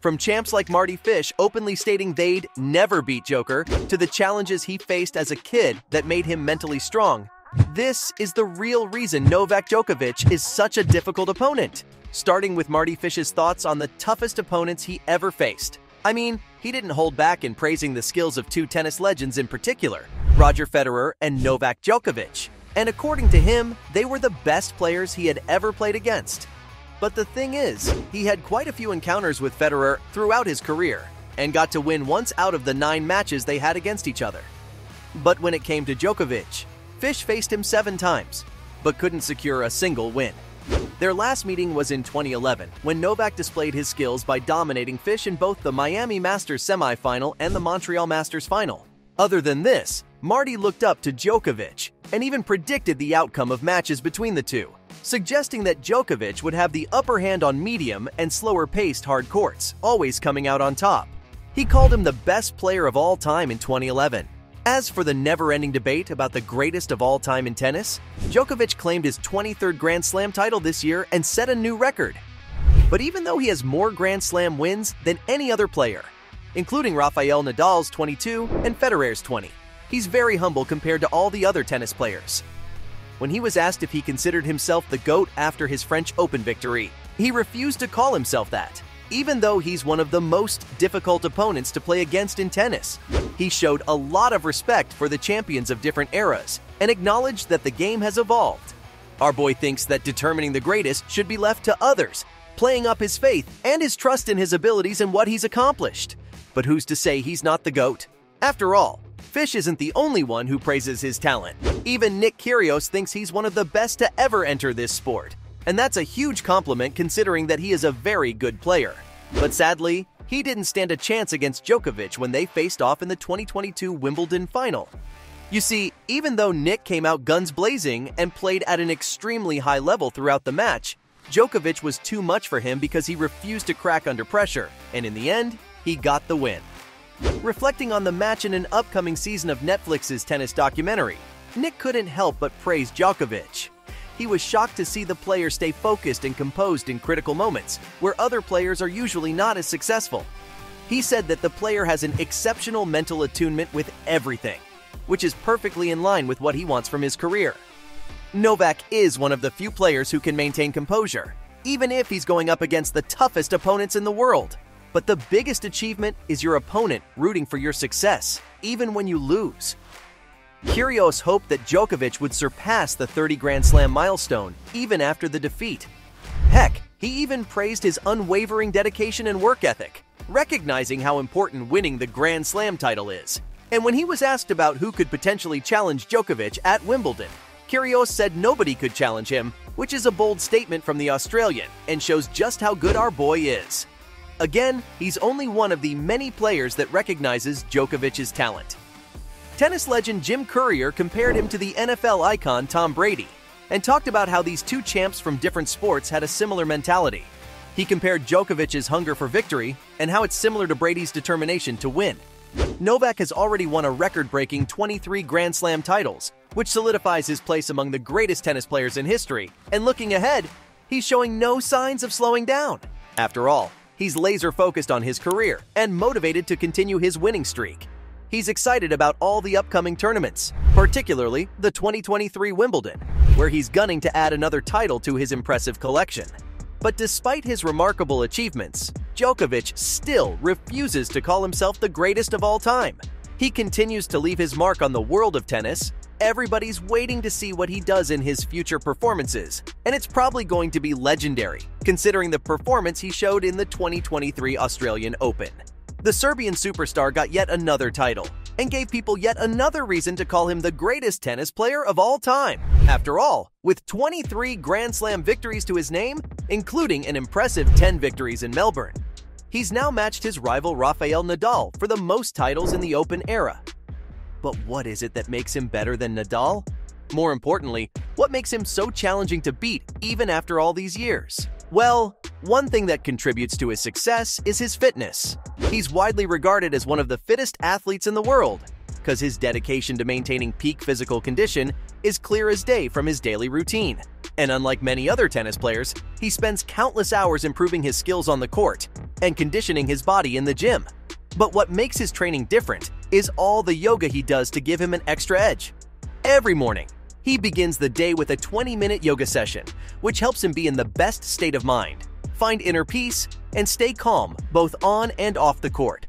From champs like Marty Fish openly stating they'd never beat Joker, to the challenges he faced as a kid that made him mentally strong, this is the real reason Novak Djokovic is such a difficult opponent. Starting with Marty Fish's thoughts on the toughest opponents he ever faced. I mean, he didn't hold back in praising the skills of two tennis legends in particular, Roger Federer and Novak Djokovic. And according to him, they were the best players he had ever played against. But the thing is, he had quite a few encounters with Federer throughout his career, and got to win once out of the 9 matches they had against each other. But when it came to Djokovic, Fish faced him 7 times, but couldn't secure a single win. Their last meeting was in 2011, when Novak displayed his skills by dominating Fish in both the Miami Masters semifinal and the Montreal Masters final. Other than this, Marty looked up to Djokovic and even predicted the outcome of matches between the two, suggesting that Djokovic would have the upper hand on medium and slower-paced hard courts, always coming out on top. He called him the best player of all time in 2011. As for the never-ending debate about the greatest of all time in tennis, Djokovic claimed his 23rd Grand Slam title this year and set a new record. But even though he has more Grand Slam wins than any other player, including Rafael Nadal's 22 and Federer's 20, he's very humble compared to all the other tennis players. When he was asked if he considered himself the GOAT after his French Open victory, he refused to call himself that, even though he's one of the most difficult opponents to play against in tennis. He showed a lot of respect for the champions of different eras and acknowledged that the game has evolved. Our boy thinks that determining the greatest should be left to others, playing up his faith and his trust in his abilities and what he's accomplished. But who's to say he's not the GOAT? After all, Fish isn't the only one who praises his talent. Even Nick Kyrgios thinks he's one of the best to ever enter this sport. And that's a huge compliment considering that he is a very good player. But sadly, he didn't stand a chance against Djokovic when they faced off in the 2022 Wimbledon final. You see, even though Nick came out guns blazing and played at an extremely high level throughout the match, Djokovic was too much for him because he refused to crack under pressure, and in the end, he got the win. Reflecting on the match in an upcoming season of Netflix's tennis documentary, Nick couldn't help but praise Djokovic. He was shocked to see the player stay focused and composed in critical moments, where other players are usually not as successful. He said that the player has an exceptional mental attunement with everything, which is perfectly in line with what he wants from his career. Novak is one of the few players who can maintain composure, even if he's going up against the toughest opponents in the world. But the biggest achievement is your opponent rooting for your success, even when you lose. Kyrgios hoped that Djokovic would surpass the 30 Grand Slam milestone even after the defeat. Heck, he even praised his unwavering dedication and work ethic, recognizing how important winning the Grand Slam title is. And when he was asked about who could potentially challenge Djokovic at Wimbledon, Kyrgios said nobody could challenge him, which is a bold statement from the Australian and shows just how good our boy is. Again, he's only one of the many players that recognizes Djokovic's talent. Tennis legend Jim Courier compared him to the NFL icon Tom Brady and talked about how these two champs from different sports had a similar mentality. He compared Djokovic's hunger for victory and how it's similar to Brady's determination to win. Novak has already won a record-breaking 23 Grand Slam titles, which solidifies his place among the greatest tennis players in history, and looking ahead, he's showing no signs of slowing down. After all, he's laser-focused on his career and motivated to continue his winning streak. He's excited about all the upcoming tournaments, particularly the 2023 Wimbledon, where he's gunning to add another title to his impressive collection. But despite his remarkable achievements, Djokovic still refuses to call himself the greatest of all time. He continues to leave his mark on the world of tennis. Everybody's waiting to see what he does in his future performances, and it's probably going to be legendary, considering the performance he showed in the 2023 Australian Open. The Serbian superstar got yet another title, and gave people yet another reason to call him the greatest tennis player of all time. After all, with 23 Grand Slam victories to his name, including an impressive 10 victories in Melbourne, he's now matched his rival Rafael Nadal for the most titles in the Open era. But what is it that makes him better than Nadal? More importantly, what makes him so challenging to beat even after all these years? Well, one thing that contributes to his success is his fitness. He's widely regarded as one of the fittest athletes in the world, because his dedication to maintaining peak physical condition is clear as day from his daily routine. And unlike many other tennis players, he spends countless hours improving his skills on the court and conditioning his body in the gym. But what makes his training different is all the yoga he does to give him an extra edge. Every morning, he begins the day with a 20-minute yoga session, which helps him be in the best state of mind, find inner peace, and stay calm both on and off the court.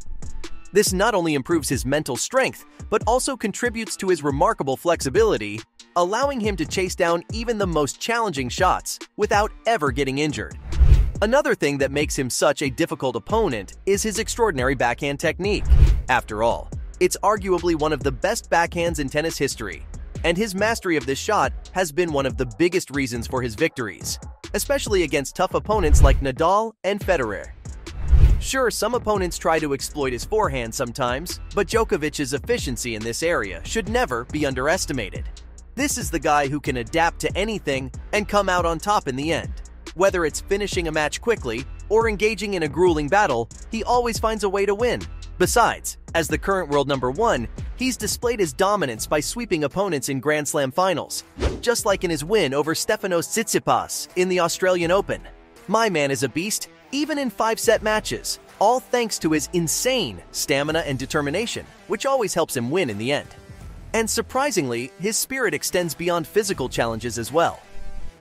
This not only improves his mental strength, but also contributes to his remarkable flexibility, allowing him to chase down even the most challenging shots without ever getting injured. Another thing that makes him such a difficult opponent is his extraordinary backhand technique. After all, it's arguably one of the best backhands in tennis history, and his mastery of this shot has been one of the biggest reasons for his victories, especially against tough opponents like Nadal and Federer. Sure, some opponents try to exploit his forehand sometimes, but Djokovic's efficiency in this area should never be underestimated. This is the guy who can adapt to anything and come out on top in the end. Whether it's finishing a match quickly or engaging in a grueling battle, he always finds a way to win. Besides, as the current world number one, he's displayed his dominance by sweeping opponents in Grand Slam finals, just like in his win over Stefanos Tsitsipas in the Australian Open. My man is a beast, even in 5-set matches, all thanks to his insane stamina and determination, which always helps him win in the end. And surprisingly, his spirit extends beyond physical challenges as well.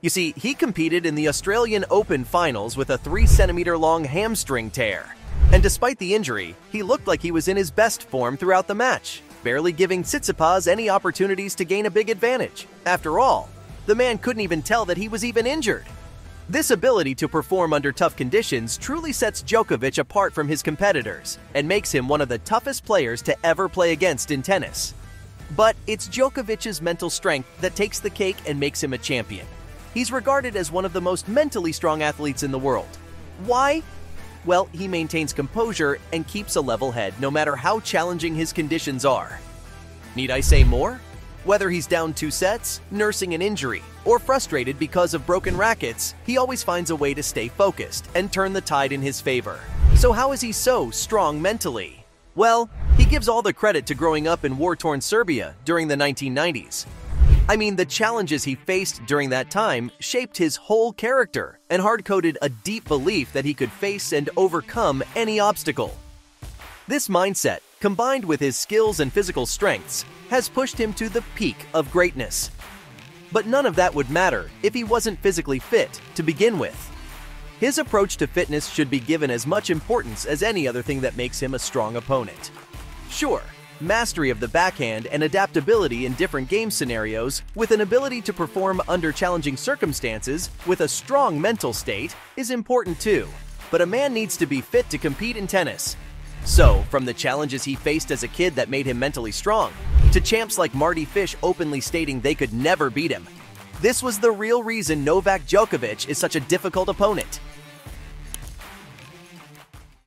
You see, he competed in the Australian Open finals with a 3-centimeter-long hamstring tear. And despite the injury, he looked like he was in his best form throughout the match, barely giving Tsitsipas any opportunities to gain a big advantage. After all, the man couldn't even tell that he was even injured. This ability to perform under tough conditions truly sets Djokovic apart from his competitors and makes him one of the toughest players to ever play against in tennis. But it's Djokovic's mental strength that takes the cake and makes him a champion. He's regarded as one of the most mentally strong athletes in the world. Why? Well, he maintains composure and keeps a level head no matter how challenging his conditions are. Need I say more? Whether he's down 2 sets, nursing an injury, or frustrated because of broken rackets, he always finds a way to stay focused and turn the tide in his favor. So how is he so strong mentally? Well, he gives all the credit to growing up in war-torn Serbia during the 1990s. I mean, the challenges he faced during that time shaped his whole character and hard-coded a deep belief that he could face and overcome any obstacle. This mindset, combined with his skills and physical strengths, has pushed him to the peak of greatness. But none of that would matter if he wasn't physically fit to begin with. His approach to fitness should be given as much importance as any other thing that makes him a strong opponent. Sure, mastery of the backhand and adaptability in different game scenarios with an ability to perform under challenging circumstances with a strong mental state is important too. But a man needs to be fit to compete in tennis. So, from the challenges he faced as a kid that made him mentally strong, to champs like Mardy Fish openly stating they could never beat him, this was the real reason Novak Djokovic is such a difficult opponent.